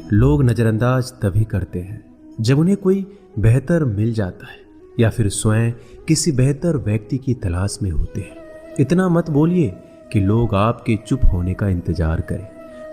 लोग नज़रअंदाज तभी करते हैं जब उन्हें कोई बेहतर मिल जाता है या फिर स्वयं किसी बेहतर व्यक्ति की तलाश में होते हैं। इतना मत बोलिए कि लोग आपके चुप होने का इंतजार करें,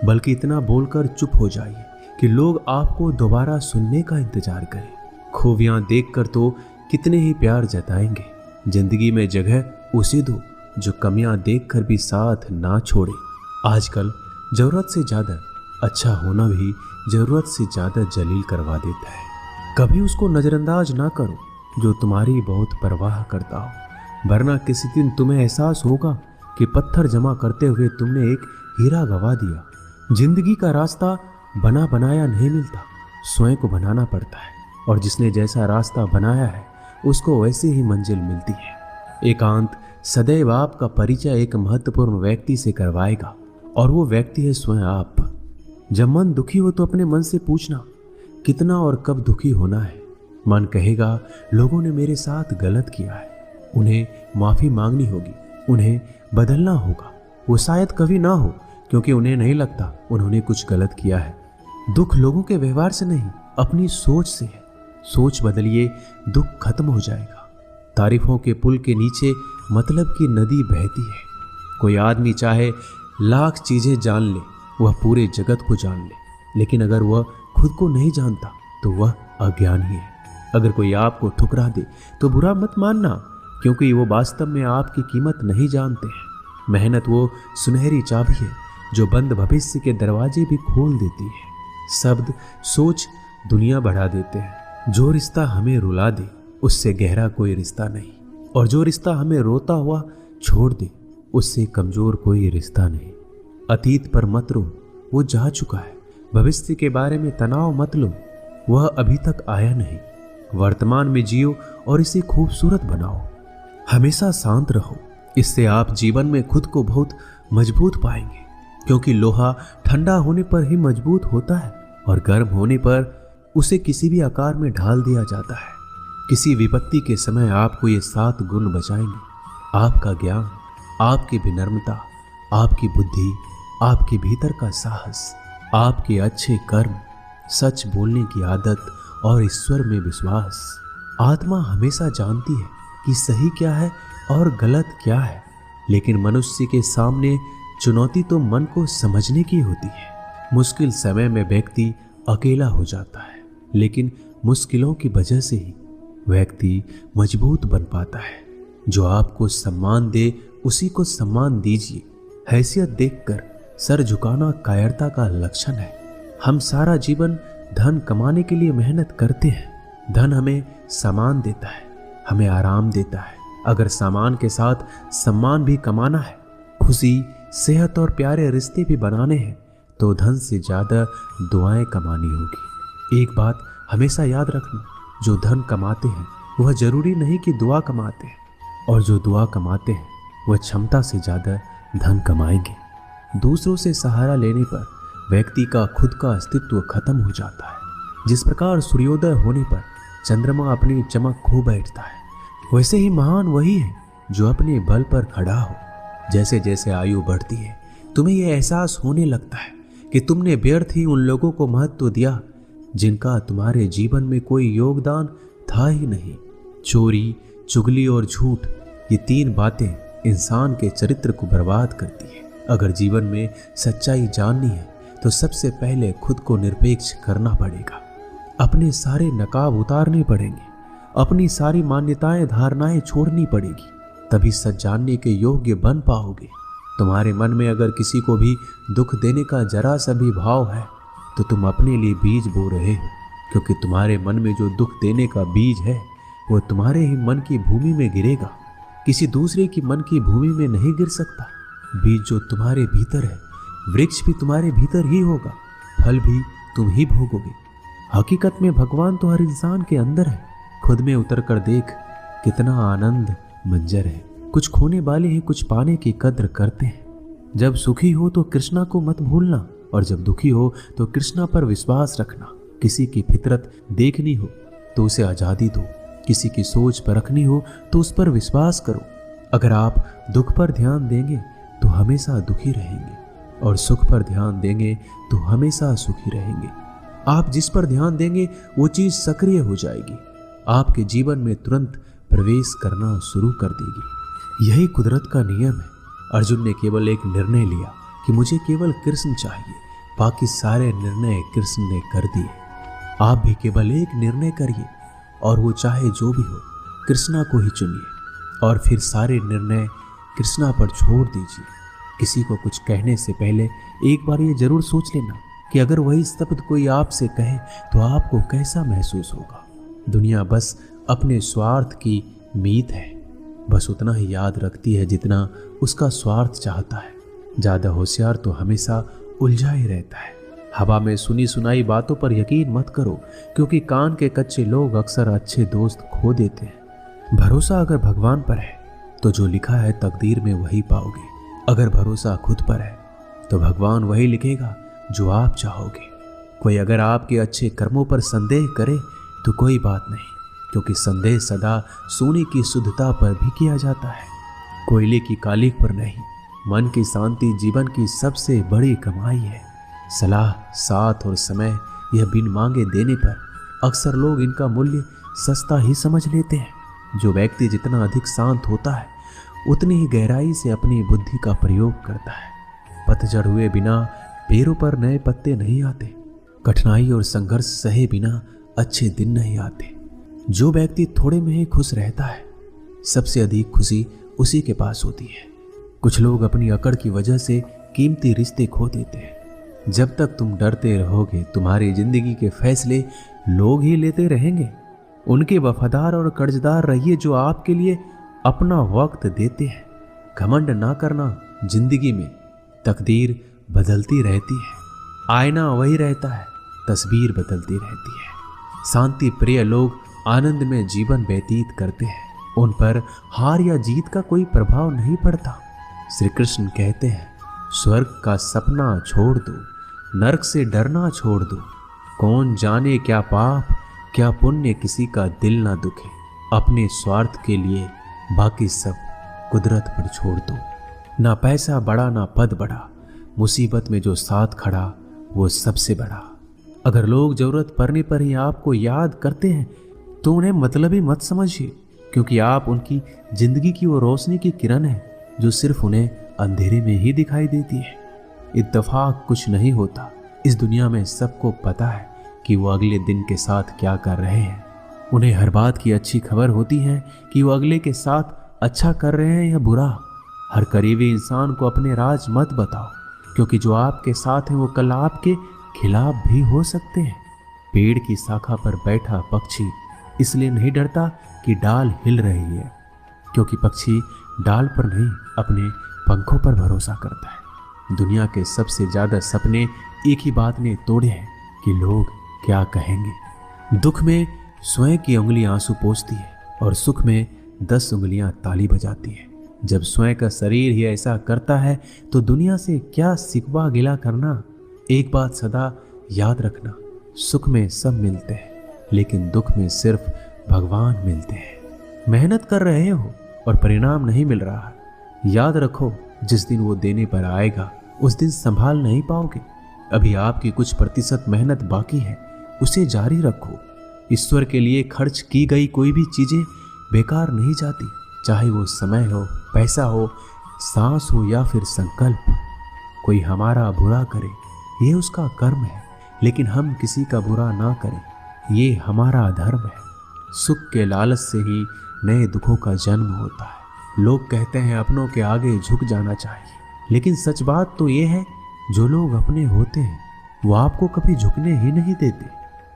बल्कि इतना बोलकर चुप हो जाइए कि लोग आपको दोबारा सुनने का इंतजार करें। खूबियां देखकर तो कितने ही प्यार जताएंगे। जिंदगी में जगह उसे दो जो कमियां देखकर भी साथ ना छोड़े। आजकल जरूरत से ज्यादा अच्छा होना भी जरूरत से ज्यादा जलील करवा देता है। कभी उसको नजरअंदाज ना करो जो तुम्हारी बहुत परवाह करता हो, वरना किसी दिन तुम्हें एहसास होगा कि पत्थर जमा करते हुए तुमने एक हीरा गवा दिया। जिंदगी का रास्ता बना बनाया नहीं मिलता, स्वयं को बनाना पड़ता है, और जिसने जैसा रास्ता बनाया है उसको वैसे ही मंजिल मिलती है। एकांत सदैव आपका परिचय एक महत्वपूर्ण व्यक्ति से करवाएगा, और वो व्यक्ति है स्वयं आप। जब मन दुखी हो तो अपने मन से पूछना कितना और कब दुखी होना है। मन कहेगा लोगों ने मेरे साथ गलत किया है, उन्हें माफी मांगनी होगी, उन्हें बदलना होगा। वो शायद कभी ना हो, क्योंकि उन्हें नहीं लगता उन्होंने कुछ गलत किया है। दुख लोगों के व्यवहार से नहीं, अपनी सोच से है। सोच बदलिए, दुख खत्म हो जाएगा। तारीफों के पुल के नीचे मतलब की नदी बहती है। कोई आदमी चाहे लाख चीजें जान ले, वह पूरे जगत को जान ले, लेकिन अगर वह खुद को नहीं जानता तो वह अज्ञानी है। अगर कोई आपको ठुकरा दे तो बुरा मत मानना, क्योंकि वो वास्तव में आपकी कीमत नहीं जानते हैं। मेहनत वो सुनहरी चाबी है जो बंद भविष्य के दरवाजे भी खोल देती है। शब्द सोच दुनिया बढ़ा देते हैं। जो रिश्ता हमें रुला दे उससे गहरा कोई रिश्ता नहीं, और जो रिश्ता हमें रोता हुआ छोड़ दे उससे कमजोर कोई रिश्ता नहीं। अतीत पर मत रो, वो जा चुका है। भविष्य के बारे में तनाव मत लो, वह अभी तक आया नहीं। वर्तमान में जियो और इसे खूबसूरत बनाओ। हमेशा शांत रहो, इससे आप जीवन में खुद को बहुत मजबूत पाएंगे, क्योंकि लोहा ठंडा होने पर ही मजबूत होता है, और गर्म होने पर उसे किसी भी आकार में ढाल दिया जाता है। किसी विपत्ति के समय आपको ये 7 गुण बचाएंगे: आपका ज्ञान, आपकी विनम्रता, आपकी बुद्धि, आपके भीतर का साहस, आपके अच्छे कर्म, सच बोलने की आदत और ईश्वर में विश्वास। आत्मा हमेशा जानती है कि सही क्या है और गलत क्या है, लेकिन मनुष्य के सामने चुनौती तो मन को समझने की होती है। मुश्किल समय में व्यक्ति अकेला हो जाता है, लेकिन मुश्किलों की वजह से ही व्यक्ति मजबूत बन पाता है। जो आपको सम्मान दे उसी को सम्मान दीजिए। हैसियत देखकर सर झुकाना कायरता का लक्षण है। हम सारा जीवन धन कमाने के लिए मेहनत करते हैं। धन हमें सामान देता है, हमें आराम देता है। अगर सामान के साथ सम्मान भी कमाना है, खुशी, सेहत और प्यारे रिश्ते भी बनाने हैं, तो धन से ज्यादा दुआएं कमानी होगी। एक बात हमेशा याद रखना, जो धन कमाते हैं वह जरूरी नहीं कि दुआ कमाते हैं, और जो दुआ कमाते हैं वह क्षमता से ज्यादा धन कमाएंगे। दूसरों से सहारा लेने पर व्यक्ति का खुद का अस्तित्व खत्म हो जाता है। जिस प्रकार सूर्योदय होने पर चंद्रमा अपनी चमक खो बैठता है, वैसे ही महान वही है जो अपने बल पर खड़ा हो। जैसे जैसे आयु बढ़ती है, तुम्हें यह एहसास होने लगता है कि तुमने व्यर्थ ही उन लोगों को महत्व दिया जिनका तुम्हारे जीवन में कोई योगदान था ही नहीं। चोरी, चुगली और झूठ, ये 3 बातें इंसान के चरित्र को बर्बाद करती है। अगर जीवन में सच्चाई जाननी है तो सबसे पहले खुद को निरपेक्ष करना पड़ेगा। अपने सारे नकाब उतारने पड़ेंगे, अपनी सारी मान्यताएं धारणाएं छोड़नी पड़ेगी, तभी सच जानने के योग्य बन पाओगे। तुम्हारे मन में अगर किसी को भी दुख देने का जरा सा भी भाव है तो तुम अपने लिए बीज बो रहे हो, क्योंकि तुम्हारे मन में जो दुख देने का बीज है वो तुम्हारे ही मन की भूमि में गिरेगा, किसी दूसरे की मन की भूमि में नहीं गिर सकता। बीज जो तुम्हारे भीतर है, वृक्ष भी तुम्हारे भीतर ही होगा, फल भी तुम ही भोगोगे। हकीकत में भगवान तो हर इंसान के अंदर है। खुद में उतर कर देख, कितना आनंद मंजर है। कुछ खोने वाले हैं, कुछ पाने की कद्र करते हैं। जब सुखी हो तो कृष्णा को मत भूलना, और जब दुखी हो तो कृष्णा पर विश्वास रखना। किसी की फितरत देखनी हो तो उसे आज़ादी दो, किसी की सोच परखनी हो तो उस पर विश्वास करो। अगर आप दुख पर ध्यान देंगे तो हमेशा दुखी रहेंगे, और सुख पर ध्यान देंगे तो हमेशा सुखी रहेंगे। आप जिस पर ध्यान देंगे वो चीज सक्रिय हो जाएगी, आपके जीवन में तुरंत प्रवेश करना शुरू कर देगी। यही कुदरत का नियम है। अर्जुन ने केवल एक निर्णय लिया कि मुझे केवल कृष्ण चाहिए, बाकी सारे निर्णय कृष्ण ने कर दिए। आप भी केवल एक निर्णय करिए और वो चाहे जो भी हो, कृष्णा को ही चुनिए और फिर सारे निर्णय कृष्णा पर छोड़ दीजिए। किसी को कुछ कहने से पहले एक बार ये जरूर सोच लेना कि अगर वही शब्द कोई आपसे कहे तो आपको कैसा महसूस होगा। दुनिया बस अपने स्वार्थ की मीत है, बस उतना ही याद रखती है जितना उसका स्वार्थ चाहता है। ज्यादा होशियार तो हमेशा उलझा ही रहता है। हवा में सुनी सुनाई बातों पर यकीन मत करो, क्योंकि कान के कच्चे लोग अक्सर अच्छे दोस्त खो देते हैं। भरोसा अगर भगवान पर है तो जो लिखा है तकदीर में वही पाओगे। अगर भरोसा खुद पर है तो भगवान वही लिखेगा जो आप चाहोगे। कोई अगर आपके अच्छे कर्मों पर संदेह करे तो कोई बात नहीं, क्योंकि संदेह सदा सोने की शुद्धता पर भी किया जाता है, कोयले की कालिख पर नहीं। मन की शांति जीवन की सबसे बड़ी कमाई है। सलाह, साथ और समय यह बिन मांगे देने पर अक्सर लोग इनका मूल्य सस्ता ही समझ लेते हैं। जो व्यक्ति जितना अधिक शांत होता है उतनी ही गहराई से अपनी बुद्धि का प्रयोग करता है। पतझड़ हुए बिना पेड़ों पर नए पत्ते नहीं आते। कठिनाई और संघर्ष सहे बिना अच्छे दिन नहीं आते। जो व्यक्ति थोड़े में ही खुश रहता है, सबसे अधिक खुशी उसी के पास होती है। कुछ लोग अपनी अकड़ की वजह से कीमती रिश्ते खो देते हैं। जब तक तुम डरते रहोगे, तुम्हारी जिंदगी के फैसले लोग ही लेते रहेंगे। उनके वफादार और कर्जदार रहिए जो आपके लिए अपना वक्त देते हैं। घमंड ना करना। जिंदगी में तकदीर बदलती रहती है, आईना वही रहता है, तस्वीर बदलती रहती है। शांति प्रिय लोग आनंद में जीवन व्यतीत करते हैं। उन पर हार या जीत का कोई प्रभाव नहीं पड़ता। श्री कृष्ण कहते हैं, स्वर्ग का सपना छोड़ दो, नरक से डरना छोड़ दो। कौन जाने क्या पाप क्या पुण्य किसी का दिल ना दुखे। अपने स्वार्थ के लिए बाकी सब कुदरत पर छोड़ दो। ना पैसा बड़ा ना पद बड़ा, मुसीबत में जो साथ खड़ा वो सबसे बड़ा। अगर लोग जरूरत पड़ने पर ही आपको याद करते हैं तो उन्हें मतलबी मत समझिए, क्योंकि आप उनकी जिंदगी की वो रोशनी की किरण है जो सिर्फ उन्हें अंधेरे में ही दिखाई देती है। इत्तेफाक कुछ नहीं होता। इस दुनिया में सबको पता है कि वो अगले दिन के साथ क्या कर रहे हैं। उन्हें हर बात की अच्छी खबर होती है कि वो अगले के साथ अच्छा कर रहे हैं या बुरा। हर करीबी इंसान को अपने राज मत बताओ, क्योंकि जो आपके साथ हैं वो कल आपके खिलाफ भी हो सकते हैं। पेड़ की शाखा पर बैठा पक्षी इसलिए नहीं डरता कि डाल हिल रही है, क्योंकि पक्षी डाल पर नहीं अपने पंखों पर भरोसा करता है। दुनिया के सबसे ज्यादा सपने एक ही बात ने तोड़े हैं कि लोग क्या कहेंगे। दुख में स्वयं की उंगली आंसू पोंछती है और सुख में 10 उंगलियां ताली बजाती है। जब स्वयं का शरीर ही ऐसा करता है तो दुनिया से क्या सिकवा गिला करना। एक बात सदा याद रखना, सुख में सब मिलते हैं लेकिन दुख में सिर्फ भगवान मिलते हैं। मेहनत कर रहे हो और परिणाम नहीं मिल रहा है, याद रखो जिस दिन वो देने पर आएगा उस दिन संभाल नहीं पाओगे। अभी आपकी कुछ प्रतिशत मेहनत बाकी है, उसे जारी रखो। ईश्वर के लिए खर्च की गई कोई भी चीजें बेकार नहीं जाती, चाहे वो समय हो, पैसा हो, सांस हो या फिर संकल्प। कोई हमारा बुरा करे ये उसका कर्म है, लेकिन हम किसी का बुरा ना करें ये हमारा धर्म है। सुख के लालच से ही नए दुखों का जन्म होता है। लोग कहते हैं अपनों के आगे झुक जाना चाहिए, लेकिन सच बात तो ये है जो लोग अपने होते हैं वो आपको कभी झुकने ही नहीं देते।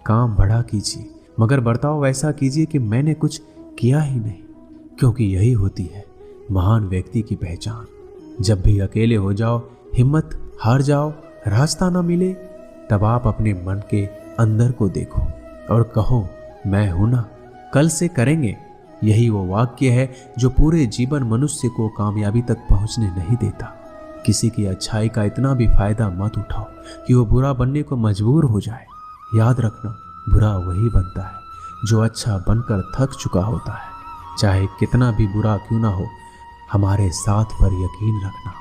काम बड़ा कीजिए मगर बर्ताव वैसा कीजिए कि मैंने कुछ किया ही नहीं, क्योंकि यही होती है महान व्यक्ति की पहचान। जब भी अकेले हो जाओ, हिम्मत हार जाओ, रास्ता ना मिले, तब आप अपने मन के अंदर को देखो और कहो मैं हूं ना, कल से करेंगे। यही वो वाक्य है जो पूरे जीवन मनुष्य को कामयाबी तक पहुंचने नहीं देता। किसी की अच्छाई का इतना भी फायदा मत उठाओ कि वो बुरा बनने को मजबूर हो जाए। याद रखना, बुरा वही बनता है जो अच्छा बनकर थक चुका होता है। चाहे कितना भी बुरा क्यों ना हो, हमारे साथ पर यकीन रखना,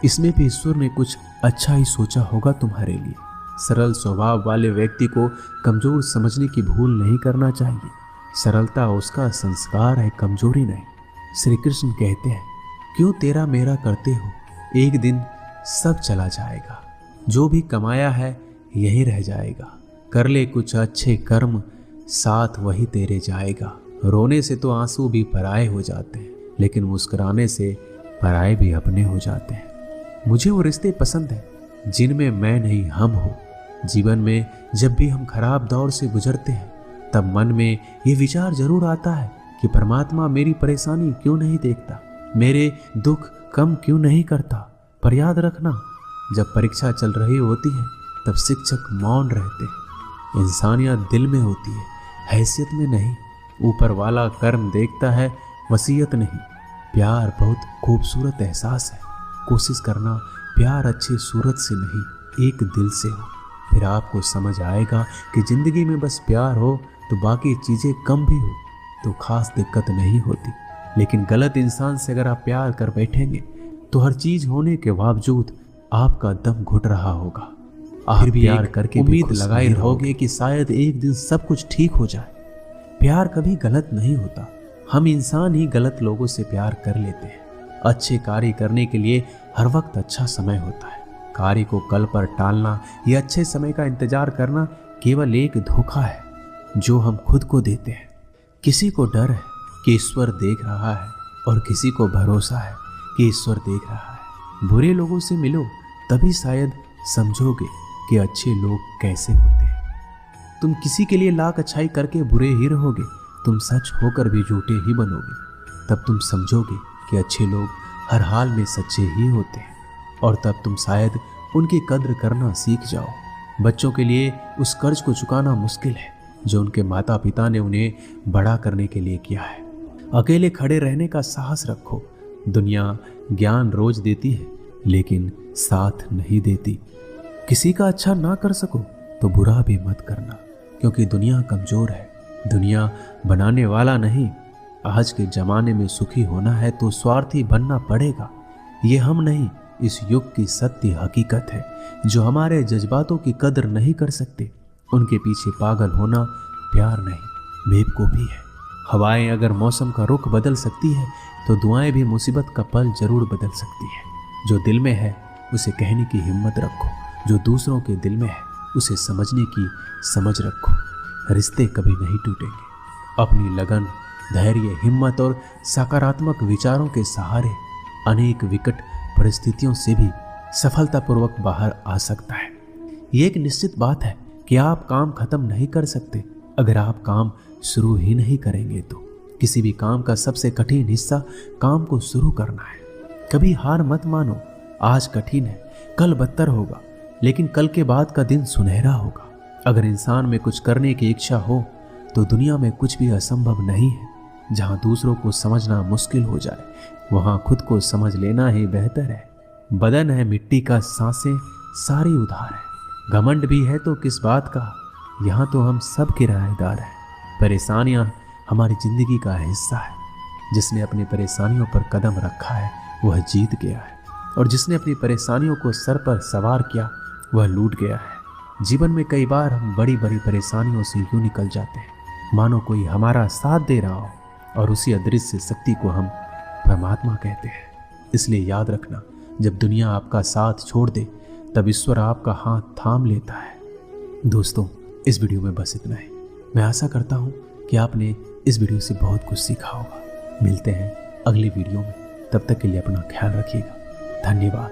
इसमें भी ईश्वर ने कुछ अच्छा ही सोचा होगा तुम्हारे लिए। सरल स्वभाव वाले व्यक्ति को कमजोर समझने की भूल नहीं करना चाहिए। सरलता उसका संस्कार है, कमजोरी नहीं। श्री कृष्ण कहते हैं, क्यों तेरा मेरा करते हो, एक दिन सब चला जाएगा। जो भी कमाया है यही रह जाएगा। कर ले कुछ अच्छे कर्म, साथ वही तेरे जाएगा। रोने से तो आंसू भी पराए हो जाते हैं, लेकिन मुस्कुराने से पराए भी अपने हो जाते हैं। मुझे वो रिश्ते पसंद हैं जिनमें मैं नहीं हम हो। जीवन में जब भी हम खराब दौर से गुजरते हैं तब मन में ये विचार जरूर आता है कि परमात्मा मेरी परेशानी क्यों नहीं देखता, मेरे दुख कम क्यों नहीं करता। पर याद रखना, जब परीक्षा चल रही होती है तब शिक्षक मौन रहते हैं। इंसानियत दिल में होती है, हैसियत में नहीं। ऊपर वाला कर्म देखता है, वसीयत नहीं। प्यार बहुत खूबसूरत एहसास है। कोशिश करना प्यार अच्छी सूरत से नहीं, एक दिल से हो। फिर आपको समझ आएगा कि जिंदगी में बस प्यार हो तो बाकी चीज़ें कम भी हो तो खास दिक्कत नहीं होती। लेकिन गलत इंसान से अगर आप प्यार कर बैठेंगे तो हर चीज होने के बावजूद आपका दम घुट रहा होगा। आप भी प्यार करके उम्मीद लगाए रहोगे कि शायद एक दिन सब कुछ ठीक हो जाए। प्यार कभी गलत नहीं होता, हम इंसान ही गलत लोगों से प्यार कर लेते हैं। अच्छे कार्य करने के लिए हर वक्त अच्छा समय होता है। कार्य को कल पर टालना या अच्छे समय का इंतजार करना केवल एक धोखा है जो हम खुद को देते हैं। किसी को डर है कि ईश्वर देख रहा है और किसी को भरोसा है कि ईश्वर देख रहा है। बुरे लोगों से मिलो तभी शायद समझोगे कि अच्छे लोग कैसे होते हैं। तुम किसी के लिए लाख अच्छाई करके बुरे ही रहोगे, तुम सच होकर भी झूठे ही बनोगे। तब तुम समझोगे कि अच्छे लोग हर हाल में सच्चे ही होते हैं और तब तुम शायद उनकी कद्र करना सीख जाओ। बच्चों के लिए उस कर्ज को चुकाना मुश्किल है जो उनके माता पिता ने उन्हें बड़ा करने के लिए किया है। अकेले खड़े रहने का साहस रखो। दुनिया ज्ञान रोज देती है लेकिन साथ नहीं देती। किसी का अच्छा ना कर सको तो बुरा भी मत करना, क्योंकि दुनिया कमजोर है, दुनिया बनाने वाला नहीं। आज के जमाने में सुखी होना है तो स्वार्थी बनना पड़ेगा। ये हम नहीं, इस युग की सत्य हकीकत है। जो हमारे जज्बातों की कदर नहीं कर सकते उनके पीछे पागल होना प्यार नहीं, बेवकूफ़ी है। हवाएं अगर मौसम का रुख बदल सकती है तो दुआएं भी मुसीबत का पल जरूर बदल सकती है। जो दिल में है उसे कहने की हिम्मत रखो, जो दूसरों के दिल में है उसे समझने की समझ रखो। रिश्ते कभी नहीं टूटेंगे। अपनी लगन, धैर्य, हिम्मत और सकारात्मक विचारों के सहारे अनेक विकट परिस्थितियों से भी सफलतापूर्वक बाहर आ सकता है। ये एक निश्चित बात है कि आप काम खत्म नहीं कर सकते अगर आप काम शुरू ही नहीं करेंगे। तो किसी भी काम का सबसे कठिन हिस्सा काम को शुरू करना है। कभी हार मत मानो। आज कठिन है, कल बदतर होगा, लेकिन कल के बाद का दिन सुनहरा होगा। अगर इंसान में कुछ करने की इच्छा हो तो दुनिया में कुछ भी असंभव नहीं है। जहाँ दूसरों को समझना मुश्किल हो जाए वहाँ खुद को समझ लेना ही बेहतर है। बदन है मिट्टी का, सांसें सारी उधार है। घमंड भी है तो किस बात का, यहाँ तो हम सब किराएदार हैं। परेशानियाँ हमारी जिंदगी का हिस्सा है। जिसने अपनी परेशानियों पर कदम रखा है वह जीत गया है, और जिसने अपनी परेशानियों को सर पर सवार किया वह लूट गया है। जीवन में कई बार हम बड़ी बड़ी परेशानियों से यूं निकल जाते हैं मानो कोई हमारा साथ दे रहा हो, और उसी अदृश्य शक्ति को हम परमात्मा कहते हैं। इसलिए याद रखना, जब दुनिया आपका साथ छोड़ दे तब ईश्वर आपका हाथ थाम लेता है। दोस्तों, इस वीडियो में बस इतना ही। मैं आशा करता हूँ कि आपने इस वीडियो से बहुत कुछ सीखा होगा। मिलते हैं अगली वीडियो में, तब तक के लिए अपना ख्याल रखिएगा। धन्यवाद।